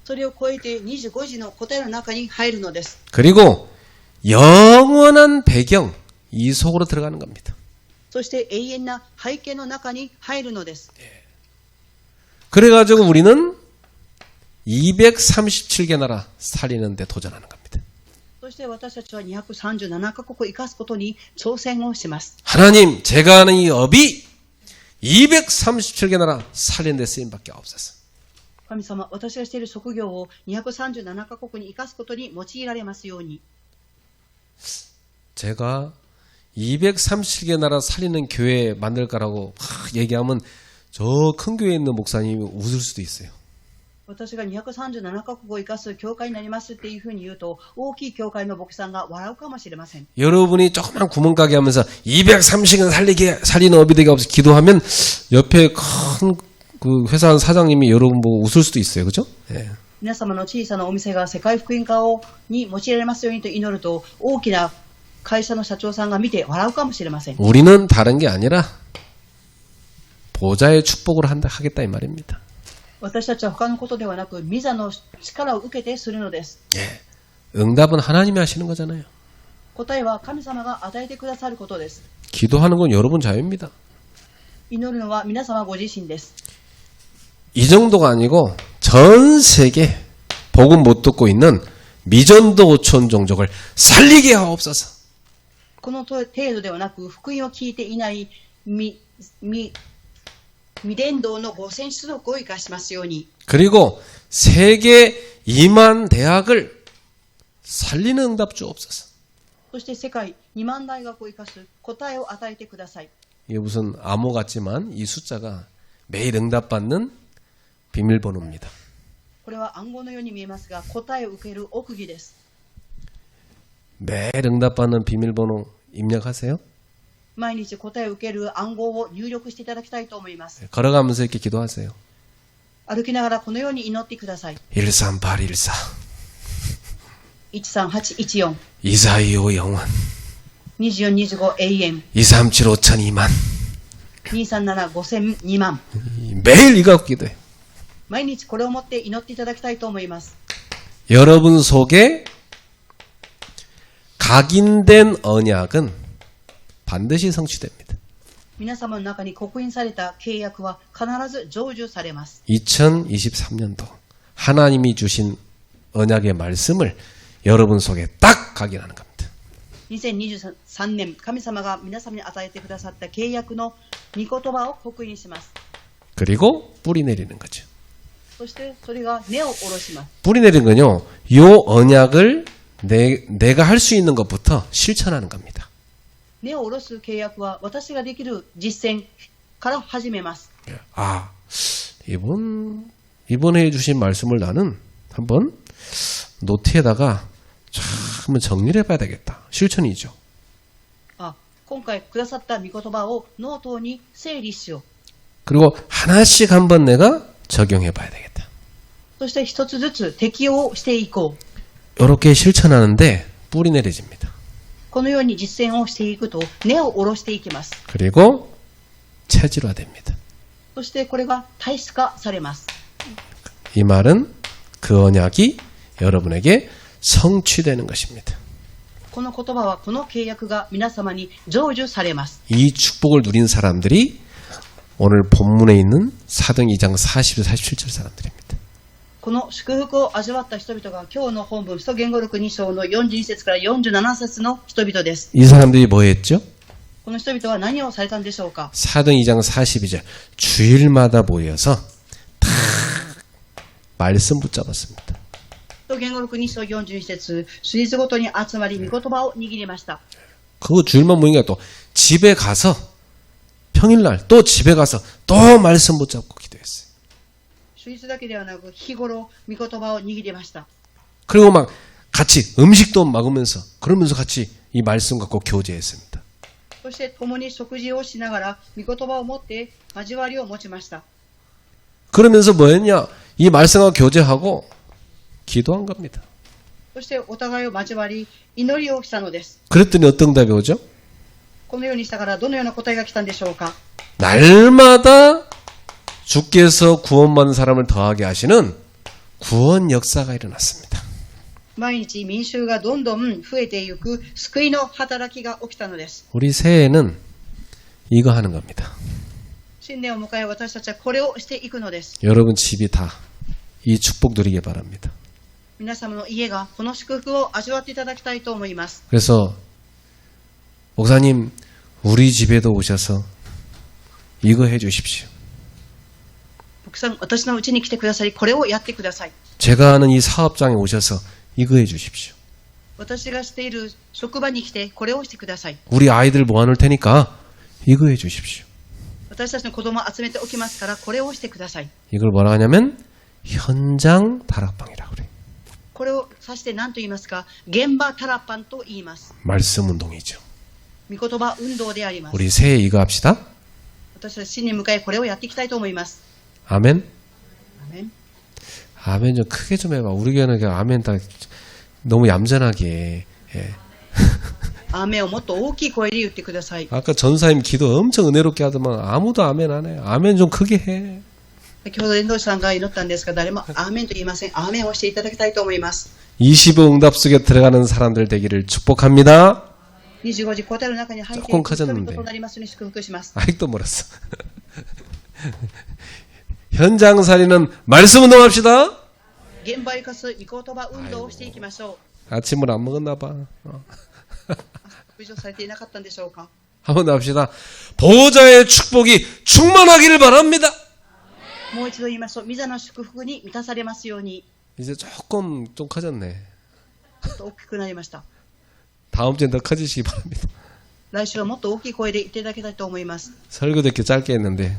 Speaker 2: それを超えて25時の答えの中に入るのです。
Speaker 1: 그리고 영원한 배경 이 속으로 들어가는 겁니다.
Speaker 2: そして永遠な背景の中に入るのです。
Speaker 1: 그래가지고 우리는 237개 나라 살리는 데 도전하는 겁니다.
Speaker 2: そして私たちは237カ国を生かすことに挑戦をします。
Speaker 1: 하나님 제가 하는 이 업이 237개 나라 살리는 데 쓰임밖에 없어서
Speaker 2: 神様、私がしている職業を237カ国に生かすことに用いられますように。
Speaker 1: 제가 237개 나라 살리는 교회 만들 거라고 막 얘기하면 저 큰 교회에 있는 목사님이 웃을 수도 있어요.
Speaker 2: 私が237カ国を生かす教会になりますっていうふうに言うと、大きい教会の牧師さんが笑うかもしれません。
Speaker 1: 여러분이 조그만 구멍가게 하면서 230은 살리는 업이 되게 없어 기도하면 옆에 큰 그 회사 사장님이 여러분 보고 웃을 수도 있어요. 그죠? 예.
Speaker 2: 皆様の小さなお店が世界福音化に用いられますようにと祈ると、大きな会社の社長さんが見て笑うかもしれません。
Speaker 1: 우리는 다른 게 아니라 보좌의 축복을 하겠다 이 말입니다.
Speaker 2: 私たちは他のことではなく、御座の力を受けてするのです。
Speaker 1: 예. 응답은 하나님이 하시는 거잖아요.
Speaker 2: 答えは神様が与えてくださることです。
Speaker 1: 기도하는 건 여러분 자유입니다.
Speaker 2: 祈るのは皆様ご自身です。
Speaker 1: 이 정도가 아니고 전 세계 복음 못 듣고 있는 미전도 오촌 종족을 살리게 하옵소서.
Speaker 2: この程度ではなく、福音を聞いていない未伝道の5000種族を生かしますように。
Speaker 1: 그리고 세계 2만 대학을 살리는 응답 주옵소서.
Speaker 2: そして世界2万大学を生かす答えを与えてください。
Speaker 1: 이게 무슨 암호 같지만 이 숫자가 매일 응답받는 비밀번호입니다.
Speaker 2: これは暗号のように見えますが、答えを受ける奥義です。
Speaker 1: 매일 응답받는 비밀번호 입력하세요.
Speaker 2: 毎日答えを受ける暗号を入力していただきたいと思います。
Speaker 1: 걸어가면서 이렇게 기도하세요.
Speaker 2: 歩きながらこのように祈ってください。
Speaker 1: 13814
Speaker 2: 13814
Speaker 1: 242 영원
Speaker 2: 2425永遠
Speaker 1: 237 5천 2만
Speaker 2: 237 5000 2万
Speaker 1: 매일 이거 기도해.
Speaker 2: 毎日これを持って祈っていただきたいと思います。
Speaker 1: 여러분 속에 각인된 언약은 반드시 성취됩니다.
Speaker 2: 皆様の中に刻印された契約は必ず成就されます。
Speaker 1: 2023년도 하나님이 주신 언약의 말씀을 여러분 속에 딱 각인하는 겁니다.
Speaker 2: 2023年、神様が皆様に与えてくださった契約の御言葉を刻印します。
Speaker 1: 그리고 뿌리 내리는 거죠.
Speaker 2: そしてそれが根を下ろします。
Speaker 1: 뿌리 내리는 건요. 요 언약을 내가 할 수 있는 것부터 실천하는 겁니다.
Speaker 2: 根を下ろす契約は私ができる実践から始めます。
Speaker 1: 아, 이번에 해주신 말씀을 나는 한번 노트에다가 한번 정리를 해봐야 되겠다. 실천이죠.
Speaker 2: 今回くださった御言葉をノートに整理しよう。
Speaker 1: 그리고 하나씩 한번 내가 적용해봐야 되겠다.
Speaker 2: そして一つずつ適用していこう。
Speaker 1: 이렇게 실천하는데 뿌리 내려집니다.
Speaker 2: このように実践をしていくと根を下ろしていきます。
Speaker 1: 그리고 체질화됩니다.
Speaker 2: そしてこれが体質化されます。
Speaker 1: 이 말은 그 언약이 여러분에게 성취되는 것입니다.
Speaker 2: この言葉はこの契約が皆様に成就されます。
Speaker 1: 이 축복을 누린 사람들이 오늘 본문에 있는 사도행 2장 40, 47절 사람들입니다.
Speaker 2: この祝福を味わった人々が今日の本文、使徒言語録2章の42節から47節の人々です。
Speaker 1: 이 사람들이 뭐 했죠?
Speaker 2: この人々は何をされたんでしょうか。
Speaker 1: 사도행 2장 42절 주일마다 모여서 다 말씀 붙잡았습니다.
Speaker 2: 使徒言語録2章42節、シリーズごとに集まり、御言葉を握りました。
Speaker 1: 그거 주일만 모인 게 또 집에 가서 평일날 또 집에 가서 또 말씀 붙잡고 기도했어요.
Speaker 2: 主日だけではなく、日頃、御言葉を握りました。
Speaker 1: 그리고 막 같이 음식도 먹으면서 그러면서 같이 이 말씀 갖고 교제했습니다.
Speaker 2: そして共に食事をしながら、御言葉を持って交わりを持ちました。
Speaker 1: 그러면서 뭐였냐? 이 말씀과 교제하고 기도한 겁니다.
Speaker 2: そしてお互いを交わり、祈りをしたのです。
Speaker 1: 그랬더니 어떤 답이 오죠?
Speaker 2: このようにしたから、どのような答えが来たんでしょうか。
Speaker 1: 날마다 주께서 구원받은 사람을 더하게 하시는 구원 역사가 일어났습니다.
Speaker 2: 毎日民衆がどんどん増えていく救いの働きが起きたのです。
Speaker 1: 우리 새해에는 이거 하는 겁니다.
Speaker 2: 新年を迎え、私たちはこれをしていくのです。
Speaker 1: 여러분 집이 다 이 축복 누리게 바랍니다.
Speaker 2: 皆様の家がこの祝福を味わっていただきたいと思います。
Speaker 1: 그래서 목사님 우리 집에도 오셔서 이거 해 주십시오.
Speaker 2: 奥さん、私の家に来てくださり、これをやってください。
Speaker 1: 제가 하는 이 사업장에 오셔서 이거 해 주십시오.
Speaker 2: 私がしている職場に来て、これをしてください。
Speaker 1: 우리 아이들 모아놓을 테니까 이거 해 주십시오.
Speaker 2: 私たちの子供を集めておきますから、これをしてください。
Speaker 1: 이걸 뭐라 하냐면 현장 다락방이라고 그래요.
Speaker 2: これを指して何と言いますか、現場タラパンと言います。
Speaker 1: 말씀 운동이죠.
Speaker 2: 御言葉運動であります。
Speaker 1: 우리 새해 이거 합시다.
Speaker 2: 私たち新年迎え、これをやっていきたいと思います。
Speaker 1: 아멘.
Speaker 2: アメン。
Speaker 1: 아멘 좀 크게 좀 해봐. 우리 교회는 그냥 아멘 다 너무 얌전하게. 예.
Speaker 2: アーメンをもっと大きい声で言ってください。
Speaker 1: 아까 전사님 기도 엄청 은혜롭게 하더만 아무도 아멘 안 해. 아멘 좀 크게 해.
Speaker 2: 先ほど伝道師さんが祈ったんですが、誰もアーメンと言いません。アーメンをしていただきたいと思います。
Speaker 1: 25 응답 속에 들어가는 사람들 되기를 축복합니다.
Speaker 2: 25時答えの中に入ってい
Speaker 1: 조금
Speaker 2: く人
Speaker 1: 커졌는데
Speaker 2: 々となりますように祝福します。
Speaker 1: 아직도 멀었어. 현장살이는 말씀 운동합시다.
Speaker 2: 現場を生かす御言葉運動をしていきましょう。
Speaker 1: 아침을 안 먹었나 봐.
Speaker 2: 食事をされていなかったんでしょうか。
Speaker 1: 한번 더 합시다. 보호자의 축복이 충만하기를 바랍니다.
Speaker 2: もう一度言いましょう。御座の祝福に満たされますように。
Speaker 1: 이제 조금 좀 커졌네.
Speaker 2: ちょっと大きくなりました。
Speaker 1: 다음 주엔 더 커지시기 바랍니다.
Speaker 2: 来週はもっと大きい声で言っていただきたいと思います。
Speaker 1: 설교도 이렇게 짧게 했는데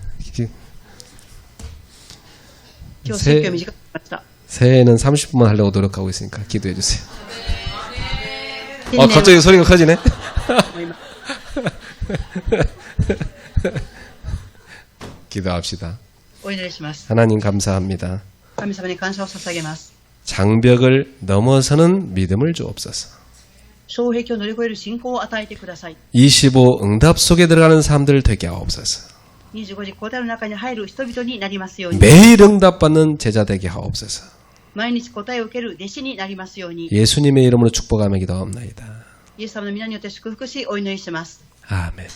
Speaker 2: 今日説教短くなりました。
Speaker 1: 새해에는 30분만 하려고 노력하고 있으니까 기도해 주세요.
Speaker 2: 新年は
Speaker 1: 갑자기 소리가 커지네.
Speaker 2: 思います。
Speaker 1: 기도합시다.
Speaker 2: お祈りします。
Speaker 1: 하나님 감사합니다.
Speaker 2: 神様に感謝を捧げます。
Speaker 1: 장벽을 넘어서는 믿음을 주옵소서.
Speaker 2: 障壁を乗り越える信仰を与えてください。
Speaker 1: 25 응답 속에 들어가는 사람들 되게 하옵소서.
Speaker 2: 25時答えの中に入る人々になりますように。
Speaker 1: 매일 응답받는 제자 되게 하옵소서.
Speaker 2: 毎日答えを受ける弟子になりますように。
Speaker 1: 예수님의 이름으로 축복하며 기도합나이다.
Speaker 2: イエス様の皆によって祝福しお祈りします。
Speaker 1: 아멘.